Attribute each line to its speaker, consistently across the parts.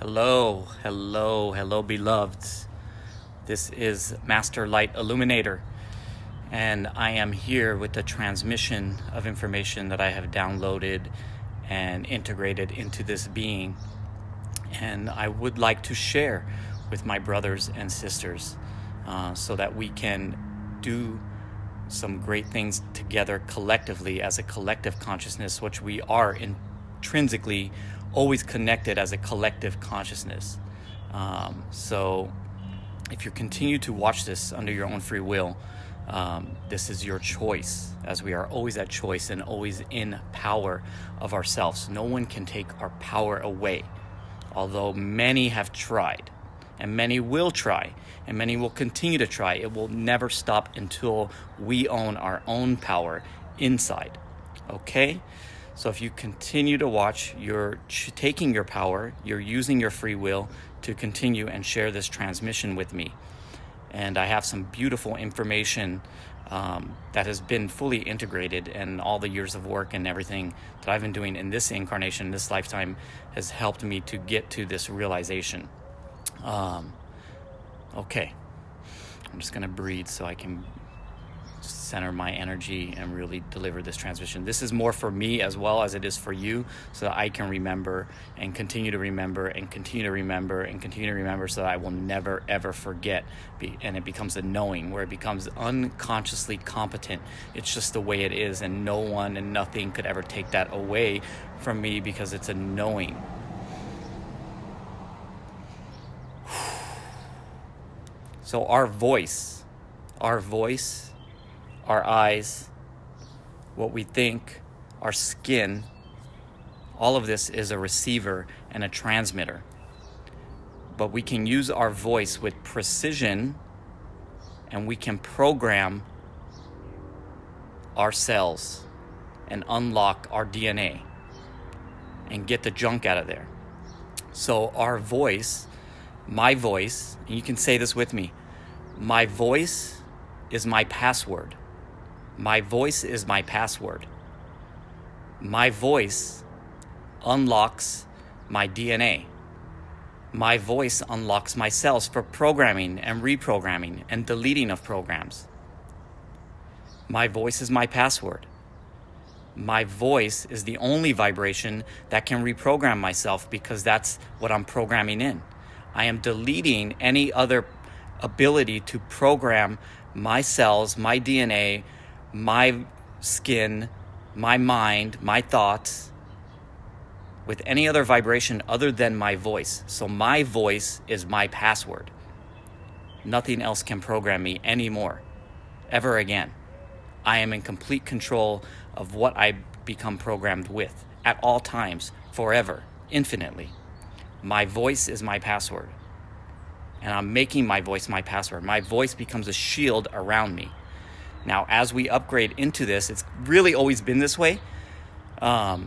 Speaker 1: Hello, hello, hello, beloveds. This is Master Light Illuminator, and I am here with the transmission of information that I have downloaded and integrated into this being. And I would like to share with my brothers and sisters so that we can do some great things together collectively as a collective consciousness, which we are intrinsically always connected as a collective consciousness. So if you continue to watch this under your own free will, this is your choice, as we are always at choice and always in power of ourselves. No one can take our power away, although many have tried, and many will try, and many will continue to try. It will never stop until we own our own power inside. Okay? So if you continue to watch, you're taking your power, you're using your free will to continue and share this transmission with me. And I have some beautiful information that has been fully integrated, and all the years of work and everything that I've been doing in this incarnation, this lifetime, has helped me to get to this realization. Okay, I'm just going to breathe so I can center my energy and really deliver this transmission. This is more for me as well as it is for you, so that I can remember and continue to remember and continue to remember and continue to remember, so that I will never ever forget. And it becomes a knowing, where it becomes unconsciously competent. It's just the way it is, and no one and nothing could ever take that away from me, because it's a knowing. So our voice, our eyes, what we think, our skin, all of this is a receiver and a transmitter. But we can use our voice with precision, and we can program our cells and unlock our DNA and get the junk out of there. So our voice, my voice, and you can say this with me, my voice is my password. My voice is my password. My voice unlocks my DNA. My voice unlocks my cells for programming and reprogramming and deleting of programs. My voice is my password. My voice is the only vibration that can reprogram myself, because that's what I'm programming in. I am deleting any other ability to program my cells, my DNA, my skin, my mind, my thoughts with any other vibration other than my voice. So my voice is my password. Nothing else can program me anymore, ever again. I am in complete control of what I become programmed with at all times, forever, infinitely. My voice is my password. And I'm making my voice my password. My voice becomes a shield around me. Now, as we upgrade into this, it's really always been this way. I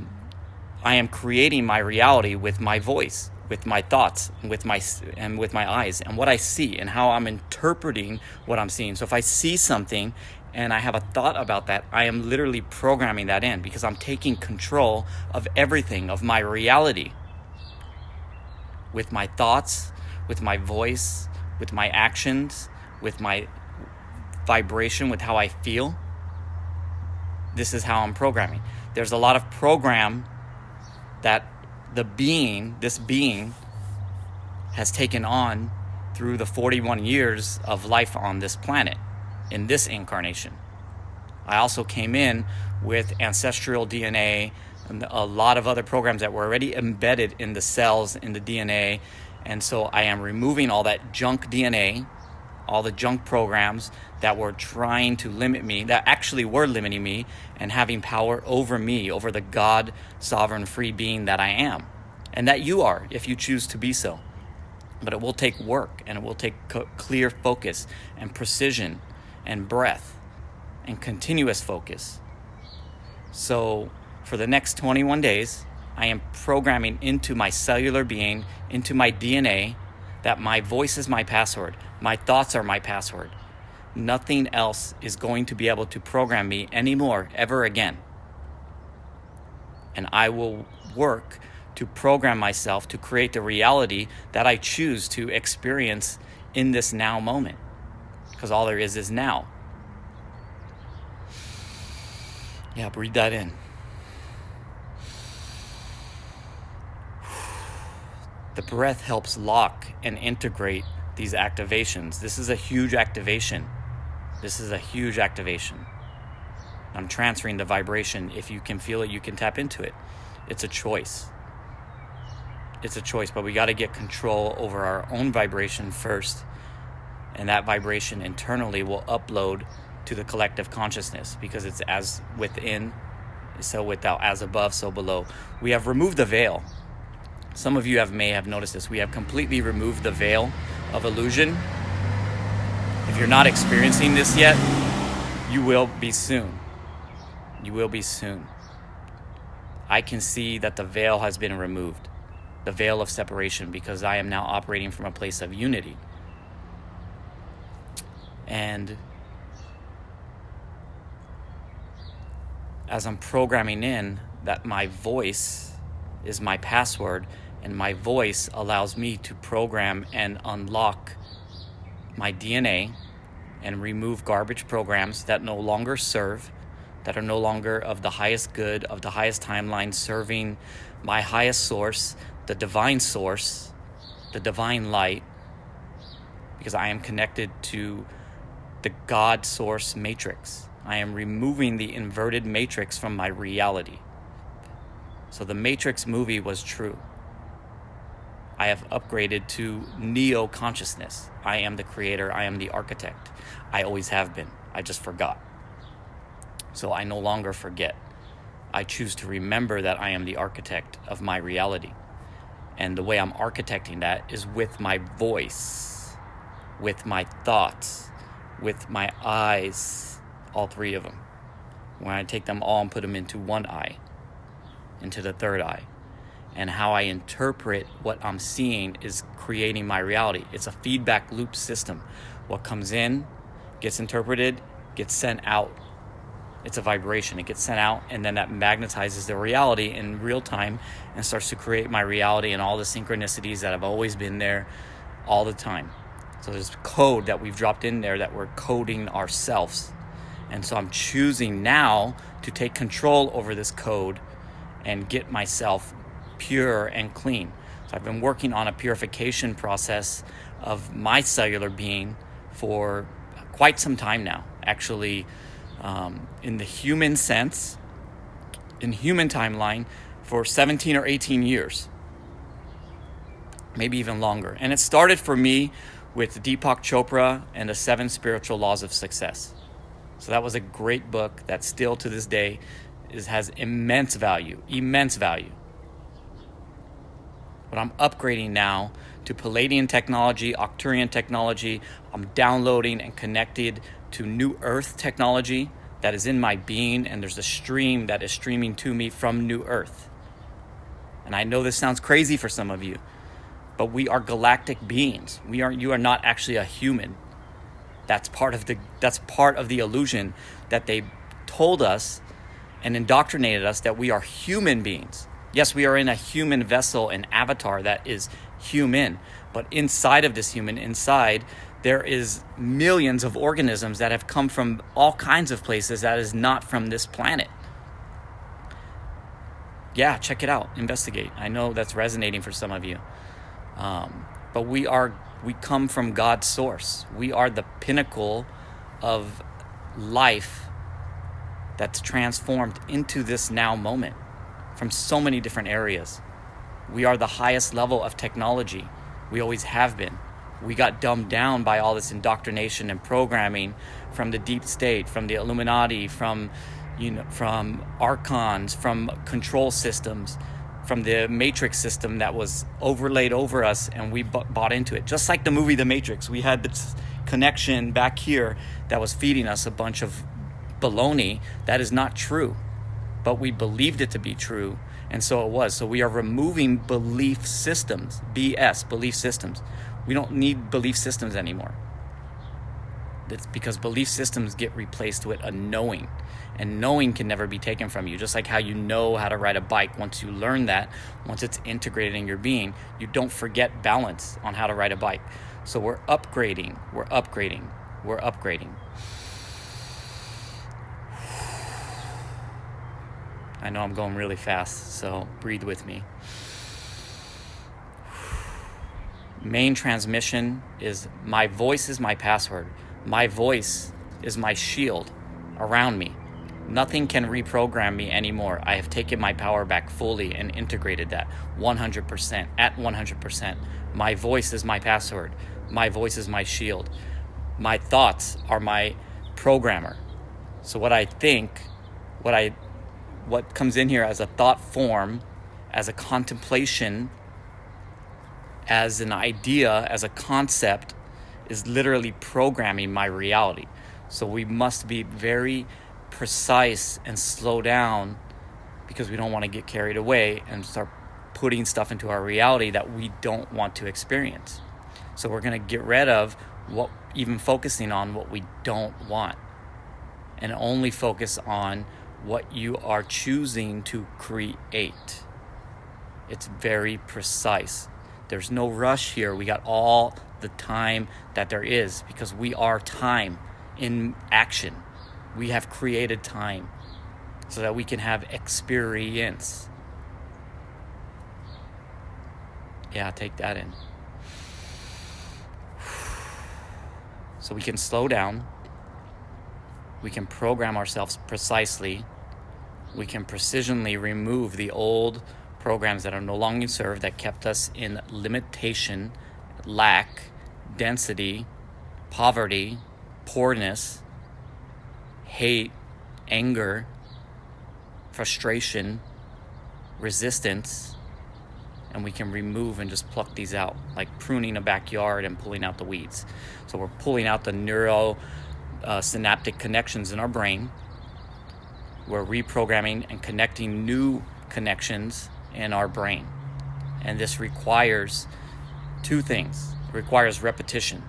Speaker 1: am creating my reality with my voice, with my thoughts, with my eyes, and what I see, and how I'm interpreting what I'm seeing. So if I see something and I have a thought about that, I am literally programming that in, because I'm taking control of everything, of my reality, with my thoughts, with my voice, with my actions, with my vibration, with how I feel. This is how I'm programming. There's a lot of program that this being has taken on through the 41 years of life on this planet, in this incarnation. I also came in with ancestral DNA and a lot of other programs that were already embedded in the cells, in the DNA. And so I am removing all that junk DNA, all the junk programs that were trying to limit me, that actually were limiting me and having power over me, over the God, sovereign, free being that I am, and that you are, if you choose to be so. But it will take work, and it will take clear focus and precision and breath and continuous focus. So for the next 21 days, I am programming into my cellular being, into my DNA, that my voice is my password. My thoughts are my password. Nothing else is going to be able to program me anymore, ever again. And I will work to program myself to create the reality that I choose to experience in this now moment. Because all there is now. Yeah, breathe that in. The breath helps lock and integrate these activations. This is a huge activation. I'm transferring the vibration. If you can feel it, you can tap into it. It's a choice. But we got to get control over our own vibration first. And that vibration internally will upload to the collective consciousness, because it's as within, so without, as above, so below. We have removed the veil. Some of you may have noticed this. We have completely removed the veil of illusion. If you're not experiencing this yet, you will be soon. I can see that the veil has been removed. The veil of separation, because I am now operating from a place of unity. And as I'm programming in that my voice is my password, and my voice allows me to program and unlock my DNA and remove garbage programs that no longer serve, that are no longer of the highest good, of the highest timeline, serving my highest source, the divine light, because I am connected to the God source matrix. I am removing the inverted matrix from my reality. So the Matrix movie was true. I have upgraded to Neo consciousness. I am the creator. I am the architect. I always have been. I just forgot. So I no longer forget. I choose to remember that I am the architect of my reality. And the way I'm architecting that is with my voice, with my thoughts, with my eyes, all three of them. When I take them all and put them into one eye, into the third eye. And how I interpret what I'm seeing is creating my reality. It's a feedback loop system. What comes in, gets interpreted, gets sent out. It's a vibration. It gets sent out, and then that magnetizes the reality in real time and starts to create my reality and all the synchronicities that have always been there all the time. So there's code that we've dropped in there that we're coding ourselves. And so I'm choosing now to take control over this code and get myself pure and clean. So I've been working on a purification process of my cellular being for quite some time now. Actually, in the human sense, in human timeline, for 17 or 18 years. Maybe even longer. And it started for me with Deepak Chopra and the 7 Spiritual Laws of Success. So that was a great book that still to this day has immense value. But I'm upgrading now to Palladian technology, Arcturian technology. I'm downloading and connected to New Earth technology that is in my being, and there's a stream that is streaming to me from New Earth. And I know this sounds crazy for some of you, but we are galactic beings. You are not actually a human. That's part of the illusion that they told us and indoctrinated us, that we are human beings. Yes, we are in a human vessel, an avatar that is human, but inside of this human, there is millions of organisms that have come from all kinds of places that is not from this planet. Yeah, check it out, investigate. I know that's resonating for some of you. But we come from God's source. We are the pinnacle of life that's transformed into this now moment from so many different areas. We are the highest level of technology. We always have been. We got dumbed down by all this indoctrination and programming from the deep state, from the Illuminati, from archons, from control systems, from the Matrix system that was overlaid over us, and we bought into it. Just like the movie The Matrix, we had this connection back here that was feeding us a bunch of baloney that is not true, but we believed it to be true, and so it was. So we are removing belief systems, BS, belief systems. We don't need belief systems anymore. That's because belief systems get replaced with a knowing. And knowing can never be taken from you. Just like how you know how to ride a bike. Once you learn that, once it's integrated in your being, you don't forget balance on how to ride a bike. So we're upgrading. I know I'm going really fast, so breathe with me. Main transmission is my voice is my password. My voice is my shield around me. Nothing can reprogram me anymore. I have taken my power back fully and integrated that 100%, at 100%. My voice is my password. My voice is my shield. My thoughts are my programmer. So what I think, what comes in here as a thought form, as a contemplation, as an idea, as a concept, is literally programming my reality. So we must be very precise and slow down, because we don't want to get carried away and start putting stuff into our reality that we don't want to experience. So we're going to get rid of even focusing on what we don't want, and only focus on what you are choosing to create. It's very precise. There's no rush here. We got all the time that there is, because we are time in action. We have created time so that we can have experience. Yeah, take that in. So we can slow down. We can program ourselves precisely. We can precisionally remove the old programs that are no longer served, that kept us in limitation, lack, density, poverty, poorness, hate, anger, frustration, resistance. And we can remove and just pluck these out, like pruning a backyard and pulling out the weeds. So we're pulling out the synaptic connections in our brain. We're reprogramming and connecting new connections in our brain. And this requires two things. It requires repetition,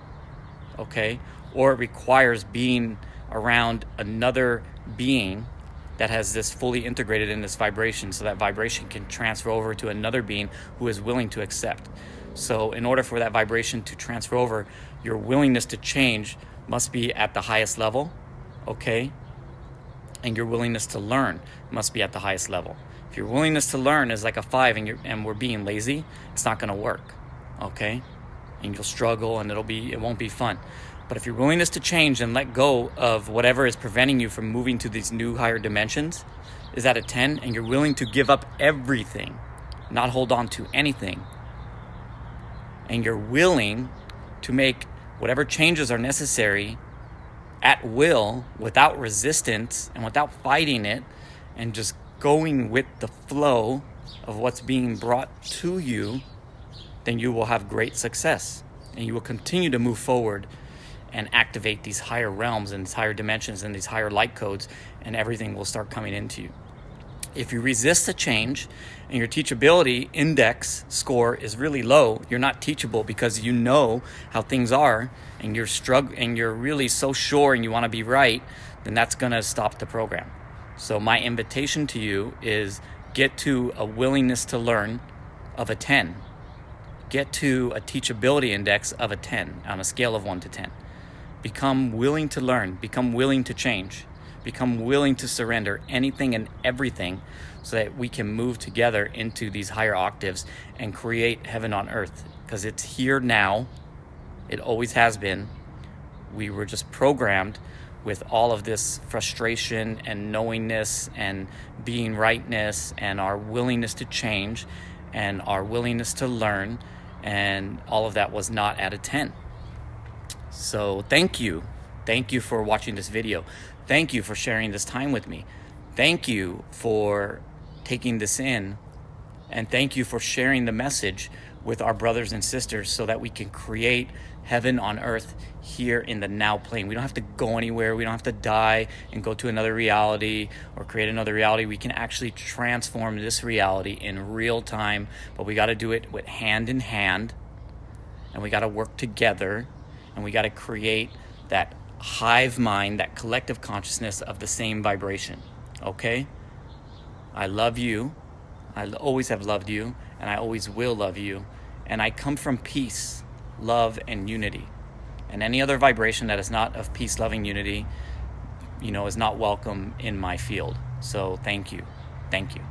Speaker 1: okay? Or it requires being around another being that has this fully integrated in this vibration, so that vibration can transfer over to another being who is willing to accept. So in order for that vibration to transfer over, your willingness to change must be at the highest level, okay? And your willingness to learn must be at the highest level. If your willingness to learn is like a 5 and we're being lazy, it's not gonna work, okay? And you'll struggle and it won't be fun. But if your willingness to change and let go of whatever is preventing you from moving to these new higher dimensions is at a 10, and you're willing to give up everything, not hold on to anything, and you're willing to make whatever changes are necessary at will, without resistance and without fighting it, and just going with the flow of what's being brought to you, then you will have great success, and you will continue to move forward and activate these higher realms and these higher dimensions and these higher light codes, and everything will start coming into you. If you resist the change and your teachability index score is really low, you're not teachable because you know how things are, and you're really so sure and you want to be right, then that's going to stop the program. So my invitation to you is get to a willingness to learn of a 10. Get to a teachability index of a 10 on a scale of 1 to 10. Become willing to learn, become willing to change, become willing to surrender anything and everything, so that we can move together into these higher octaves and create heaven on earth, because it's here now. It always has been. We were just programmed with all of this frustration and knowingness and being rightness and our willingness to change and our willingness to learn, and all of that was not at a 10. So thank you for watching this video. Thank you for sharing this time with me. Thank you for taking this in, and thank you for sharing the message with our brothers and sisters, so that we can create heaven on earth here in the now plane. We don't have to go anywhere. We don't have to die and go to another reality or create another reality. We can actually transform this reality in real time, but we got to do it with hand in hand, and we got to work together, and we got to create that hive mind, that collective consciousness of the same vibration. Okay? I love you. I always have loved you, and I always will love you. And I come from peace, love, and unity. And any other vibration that is not of peace, love, and unity, is not welcome in my field. So thank you. Thank you.